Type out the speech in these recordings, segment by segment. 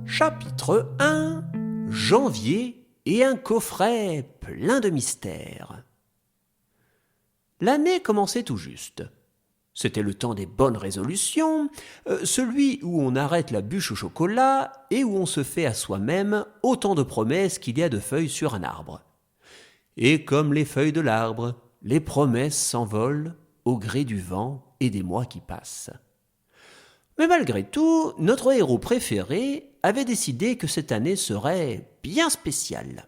Chapitre 1 Janvier et un coffret plein de mystères. L'année commençait tout juste. C'était le temps des bonnes résolutions, celui où on arrête la bûche au chocolat et où on se fait à soi-même autant de promesses qu'il y a de feuilles sur un arbre. Et comme les feuilles de l'arbre, les promesses s'envolent au gré du vent et des mois qui passent. Mais malgré tout, notre héros préféré avait décidé que cette année serait bien spéciale.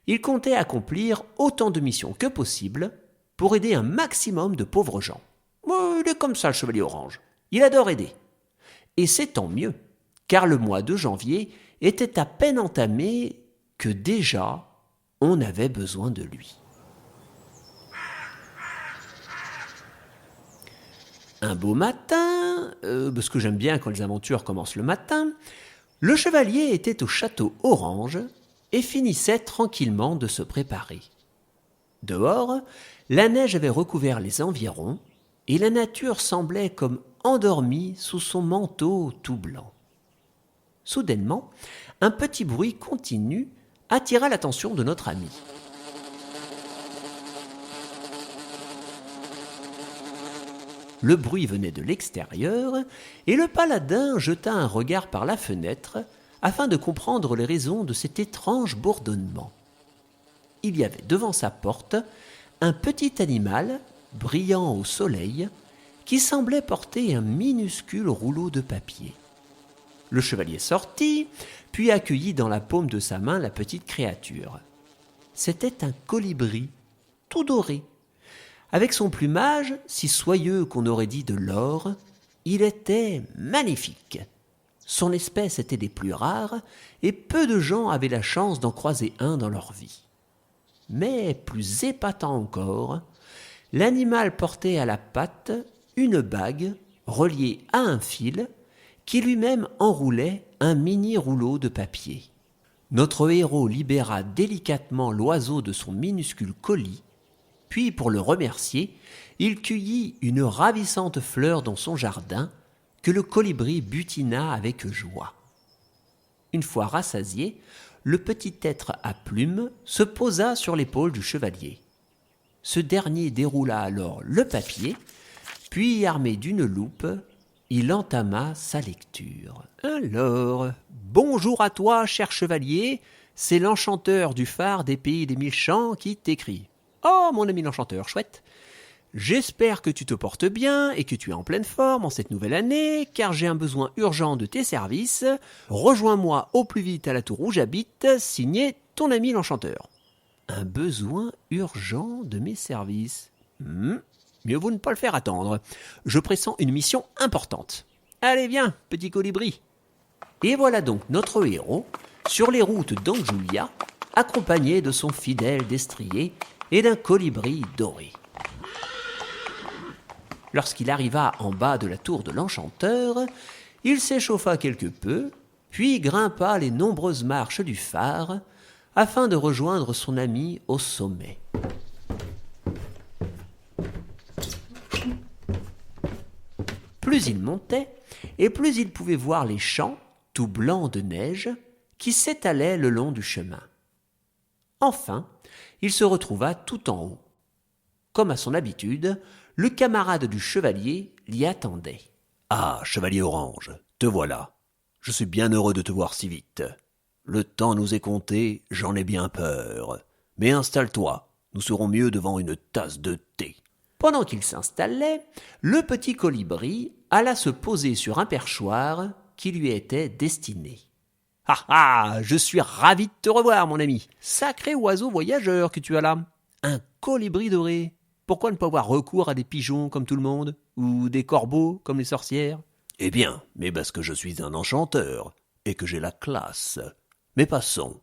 Il comptait accomplir autant de missions que possible pour aider un maximum de pauvres gens. Il est comme ça, le chevalier orange. Il adore aider. Et c'est tant mieux, car le mois de janvier était à peine entamé que déjà on avait besoin de lui. Un beau matin, parce que j'aime bien quand les aventures commencent le matin, le chevalier était au château Orange et finissait tranquillement de se préparer. Dehors, la neige avait recouvert les environs et la nature semblait comme endormie sous son manteau tout blanc. Soudainement, un petit bruit continu attira l'attention de notre ami. Le bruit venait de l'extérieur, et le paladin jeta un regard par la fenêtre afin de comprendre les raisons de cet étrange bourdonnement. Il y avait devant sa porte un petit animal, brillant au soleil, qui semblait porter un minuscule rouleau de papier. Le chevalier sortit, puis accueillit dans la paume de sa main la petite créature. C'était un colibri, tout doré. Avec son plumage, si soyeux qu'on aurait dit de l'or, il était magnifique. Son espèce était des plus rares, et peu de gens avaient la chance d'en croiser un dans leur vie. Mais plus épatant encore, l'animal portait à la patte une bague reliée à un fil qui lui-même enroulait un mini rouleau de papier. Notre héros libéra délicatement l'oiseau de son minuscule colis. Puis, pour le remercier, il cueillit une ravissante fleur dans son jardin que le colibri butina avec joie. Une fois rassasié, le petit être à plumes se posa sur l'épaule du chevalier. Ce dernier déroula alors le papier, puis, armé d'une loupe, il entama sa lecture. « Alors, bonjour à toi, cher chevalier, c'est l'enchanteur du phare des pays des mille champs qui t'écrit. » « Oh, mon ami l'enchanteur, chouette. J'espère que tu te portes bien et que tu es en pleine forme en cette nouvelle année, car j'ai un besoin urgent de tes services. Rejoins-moi au plus vite à la tour où j'habite, signé ton ami l'enchanteur. » Un besoin urgent de mes services. Mieux vaut ne pas le faire attendre. Je pressens une mission importante. Allez, viens, petit colibri. Et voilà donc notre héros sur les routes d'Anjulia, accompagné de son fidèle destrier et d'un colibri doré. Lorsqu'il arriva en bas de la tour de l'enchanteur, il s'échauffa quelque peu, puis grimpa les nombreuses marches du phare afin de rejoindre son ami au sommet. Plus il montait, et plus il pouvait voir les champs, tout blancs de neige, qui s'étalaient le long du chemin. Enfin, il se retrouva tout en haut. Comme à son habitude, le camarade du chevalier l'y attendait. « Ah, chevalier orange, te voilà. Je suis bien heureux de te voir si vite. Le temps nous est compté, j'en ai bien peur. Mais installe-toi, nous serons mieux devant une tasse de thé. » Pendant qu'il s'installait, le petit colibri alla se poser sur un perchoir qui lui était destiné. « Ah ah, je suis ravi de te revoir, mon ami. Sacré oiseau voyageur que tu as là. Un colibri doré. Pourquoi ne pas avoir recours à des pigeons comme tout le monde, ou des corbeaux comme les sorcières ?»« Eh bien, mais parce que je suis un enchanteur, et que j'ai la classe. Mais passons.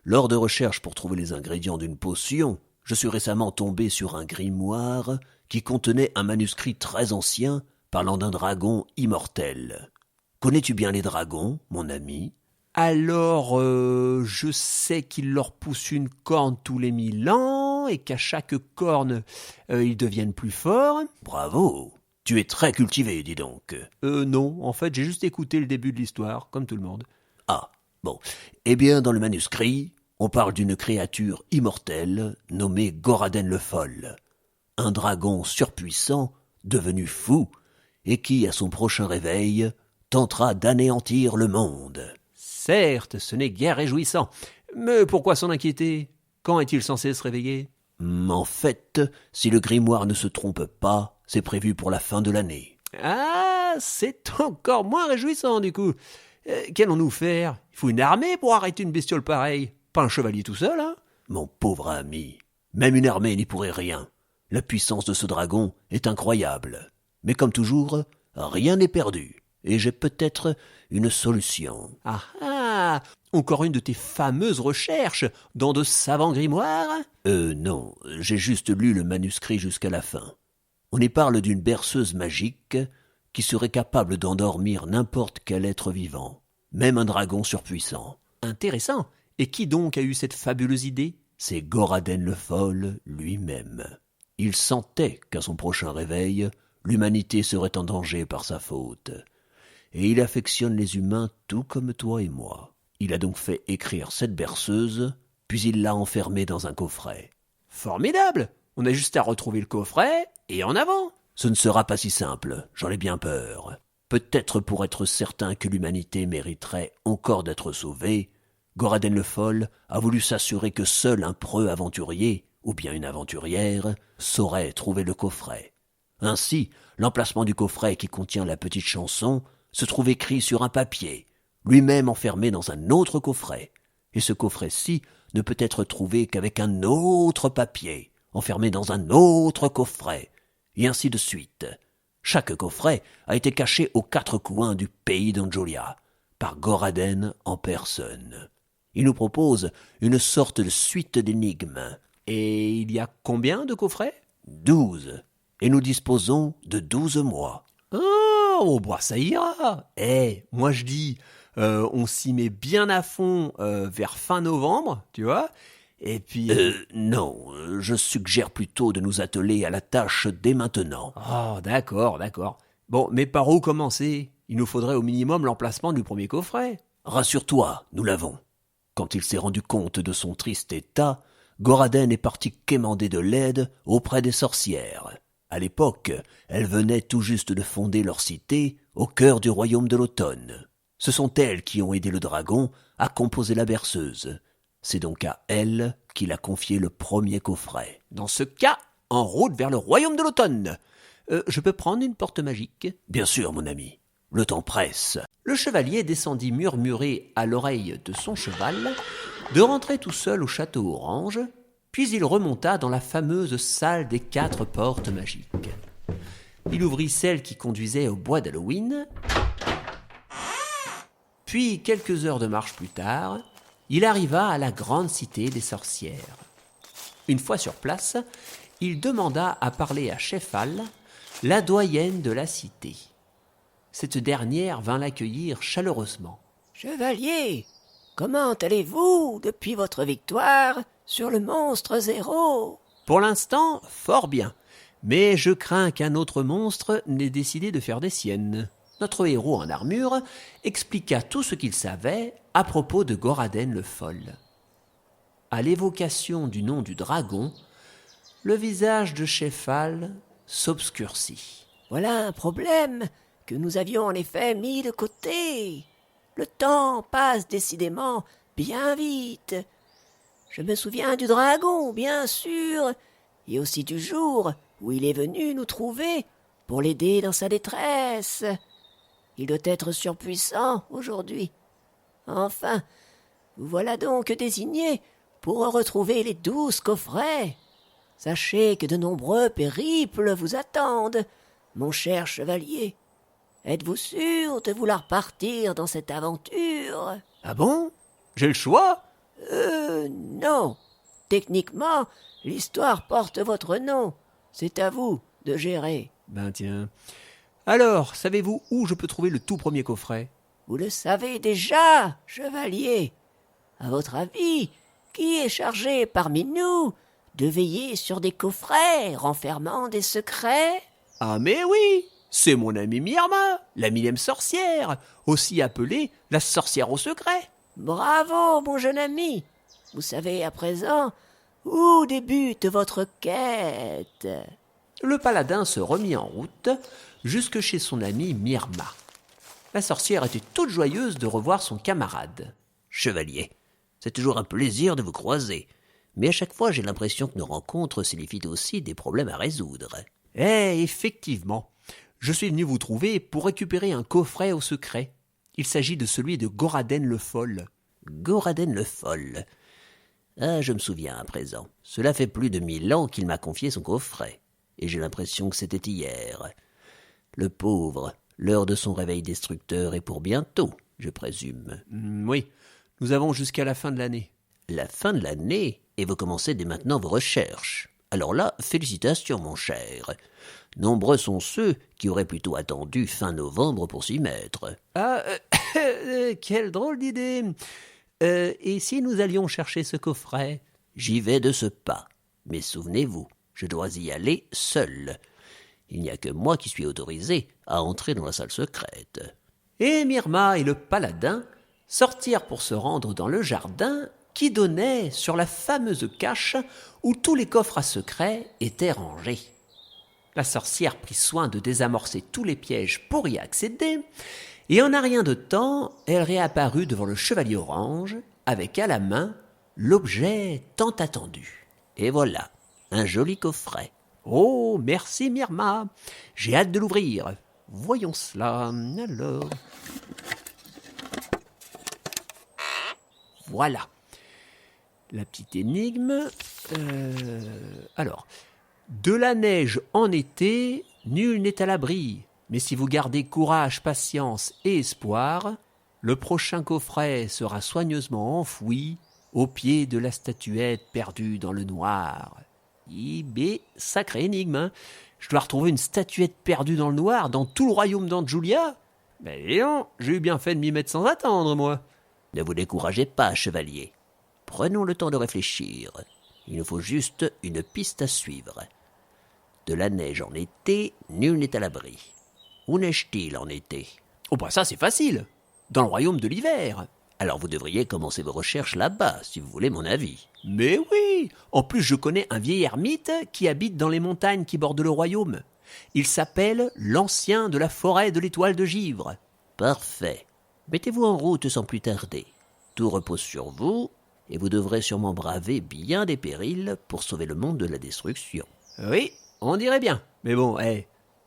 Lors de recherches pour trouver les ingrédients d'une potion, je suis récemment tombé sur un grimoire qui contenait un manuscrit très ancien parlant d'un dragon immortel. Connais-tu bien les dragons, mon ami ? » « Alors, je sais qu'il leur pousse une corne tous les 1000 ans et qu'à chaque corne, ils deviennent plus forts. »« Bravo, tu es très cultivé, dis donc. » Non, en fait, j'ai juste écouté le début de l'histoire, comme tout le monde. Ah, bon. Eh bien, dans le manuscrit, on parle d'une créature immortelle nommée Goraden le Foll. Un dragon surpuissant, devenu fou, et qui, à son prochain réveil, tentera d'anéantir le monde. Certes, ce n'est guère réjouissant. Mais pourquoi s'en inquiéter? Quand est-il censé se réveiller? En fait, si le grimoire ne se trompe pas, c'est prévu pour la fin de l'année. Ah, c'est encore moins réjouissant du coup. Qu'allons-nous faire? Il faut une armée pour arrêter une bestiole pareille. Pas un chevalier tout seul, hein? Mon pauvre ami, même une armée n'y pourrait rien. La puissance de ce dragon est incroyable. Mais comme toujours, rien n'est perdu. Et j'ai peut-être une solution. Ah ah! Encore une de tes fameuses recherches dans de savants grimoires? Non, j'ai juste lu le manuscrit jusqu'à la fin. On y parle d'une berceuse magique qui serait capable d'endormir n'importe quel être vivant, même un dragon surpuissant. Intéressant. Et qui donc a eu cette fabuleuse idée? C'est Goraden le Foll lui-même. Il sentait qu'à son prochain réveil, l'humanité serait en danger par sa faute. Et il affectionne les humains tout comme toi et moi. Il a donc fait écrire cette berceuse, puis il l'a enfermée dans un coffret. Formidable! On a juste à retrouver le coffret et en avant! Ce ne sera pas si simple, j'en ai bien peur. Peut-être pour être certain que l'humanité mériterait encore d'être sauvée, Goraden le Foll a voulu s'assurer que seul un preux aventurier, ou bien une aventurière, saurait trouver le coffret. Ainsi, l'emplacement du coffret qui contient la petite chanson se trouve écrit sur un papier, lui-même enfermé dans un autre coffret. Et ce coffret-ci ne peut être trouvé qu'avec un autre papier, enfermé dans un autre coffret, et ainsi de suite. Chaque coffret a été caché aux 4 coins du pays d'Anjolia, par Goraden en personne. Il nous propose une sorte de suite d'énigmes. Et il y a combien de coffrets? 12. Et nous disposons de 12 mois. Oh, bah ça ira. Moi je dis, on s'y met bien à fond vers fin novembre, tu vois. Et puis... Non, je suggère plutôt de nous atteler à la tâche dès maintenant. Oh, d'accord. Bon, mais par où commencer? Il nous faudrait au minimum l'emplacement du premier coffret. Rassure-toi, nous l'avons. Quand il s'est rendu compte de son triste état, Goraden est parti quémander de l'aide auprès des sorcières. À l'époque, elles venaient tout juste de fonder leur cité au cœur du royaume de l'automne. Ce sont elles qui ont aidé le dragon à composer la berceuse. C'est donc à elles qu'il a confié le premier coffret. Dans ce cas, en route vers le royaume de l'automne. Je peux prendre une porte magique? Bien sûr, mon ami. Le temps presse. Le chevalier descendit murmurer à l'oreille de son cheval de rentrer tout seul au château orange, puis il remonta dans la fameuse salle des 4 portes magiques. Il ouvrit celle qui conduisait au bois d'Halloween, puis quelques heures de marche plus tard, il arriva à la grande cité des sorcières. Une fois sur place, il demanda à parler à Chefal, la doyenne de la cité. Cette dernière vint l'accueillir chaleureusement. « Chevalier, comment allez-vous depuis votre victoire sur le monstre Zéro ?» Pour l'instant, fort bien. Mais je crains qu'un autre monstre n'ait décidé de faire des siennes. Notre héros en armure expliqua tout ce qu'il savait à propos de Goraden le Foll. À l'évocation du nom du dragon, le visage de Chefal s'obscurcit. « Voilà un problème que nous avions en effet mis de côté. Le temps passe décidément bien vite. Je me souviens du dragon, bien sûr, et aussi du jour où il est venu nous trouver pour l'aider dans sa détresse. Il doit être surpuissant aujourd'hui. Enfin, vous voilà donc désigné pour retrouver les 12 coffrets. Sachez que de nombreux périples vous attendent, mon cher chevalier. Êtes-vous sûr de vouloir partir dans cette aventure ? » ?»« Ah bon? J'ai le choix? Non. Techniquement, l'histoire porte votre nom. C'est à vous de gérer. » Ben tiens. Alors, savez-vous où je peux trouver le tout premier coffret? Vous le savez déjà, chevalier. À votre avis, qui est chargé parmi nous de veiller sur des coffrets renfermant des secrets ? Ah mais oui! C'est mon amie Myrma, la millième sorcière, aussi appelée la sorcière au secret. Bravo, mon jeune ami. Vous savez à présent où débute votre quête. Le paladin se remit en route jusque chez son amie Myrma. La sorcière était toute joyeuse de revoir son camarade. Chevalier, c'est toujours un plaisir de vous croiser. Mais à chaque fois, j'ai l'impression que nos rencontres signifient aussi des problèmes à résoudre. Effectivement. Je suis venu vous trouver pour récupérer un coffret au secret. Il s'agit de celui de Goraden le Foll. Goraden le Foll. Ah, je me souviens à présent. Cela fait plus de 1000 ans qu'il m'a confié son coffret. Et j'ai l'impression que c'était hier. Le pauvre, l'heure de son réveil destructeur est pour bientôt, je présume. Oui, nous avons jusqu'à la fin de l'année. La fin de l'année, et vous commencez dès maintenant vos recherches. Alors là, félicitations, mon cher. Nombreux sont ceux qui auraient plutôt attendu fin novembre pour s'y mettre. Ah, quelle drôle d'idée. Et si nous allions chercher ce coffret? J'y vais de ce pas. Mais souvenez-vous, je dois y aller seul. Il n'y a que moi qui suis autorisé à entrer dans la salle secrète. Et Myrma et le paladin sortirent pour se rendre dans le jardin qui donnait sur la fameuse cache où tous les coffres à secret étaient rangés. La sorcière prit soin de désamorcer tous les pièges pour y accéder, et en un rien de temps, elle réapparut devant le chevalier orange, avec à la main l'objet tant attendu. Et voilà, un joli coffret. Oh, merci Myrma, j'ai hâte de l'ouvrir. Voyons cela, alors. Voilà. La petite énigme. Alors, de la neige en été, nul n'est à l'abri. Mais si vous gardez courage, patience et espoir, le prochain coffret sera soigneusement enfoui au pied de la statuette perdue dans le noir. Sacrée énigme, hein. Je dois retrouver une statuette perdue dans le noir dans tout le royaume d'Anjulia. Mais non, j'ai eu bien fait de m'y mettre sans attendre, moi. Ne vous découragez pas, chevalier. Prenons le temps de réfléchir. Il nous faut juste une piste à suivre. De la neige en été, nul n'est à l'abri. Où neige-t-il en été? Oh bah ça c'est facile. Dans le royaume de l'hiver. Alors vous devriez commencer vos recherches là-bas, si vous voulez mon avis. Mais oui. En plus je connais un vieil ermite qui habite dans les montagnes qui bordent le royaume. Il s'appelle l'ancien de la forêt de l'étoile de givre. Parfait. Mettez-vous en route sans plus tarder. Tout repose sur vous, et vous devrez sûrement braver bien des périls pour sauver le monde de la destruction. Oui, on dirait bien. Mais bon,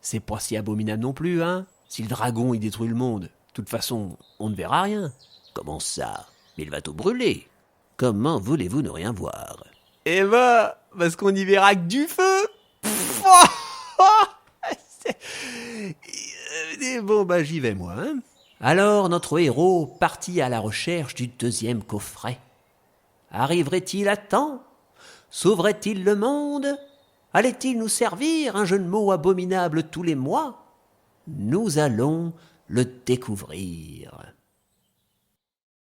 c'est pas si abominable non plus, hein. Si le dragon il détruit le monde, de toute façon, on ne verra rien. Comment ça? Il va tout brûler. Comment voulez-vous ne rien voir? Eh ben, parce qu'on y verra que du feu. Bon, bah j'y vais moi, hein. Alors notre héros partit à la recherche du deuxième coffret. Arriverait-il à temps? Sauverait-il le monde? Allait-il nous servir un jeu de mots abominable tous les mois? Nous allons le découvrir.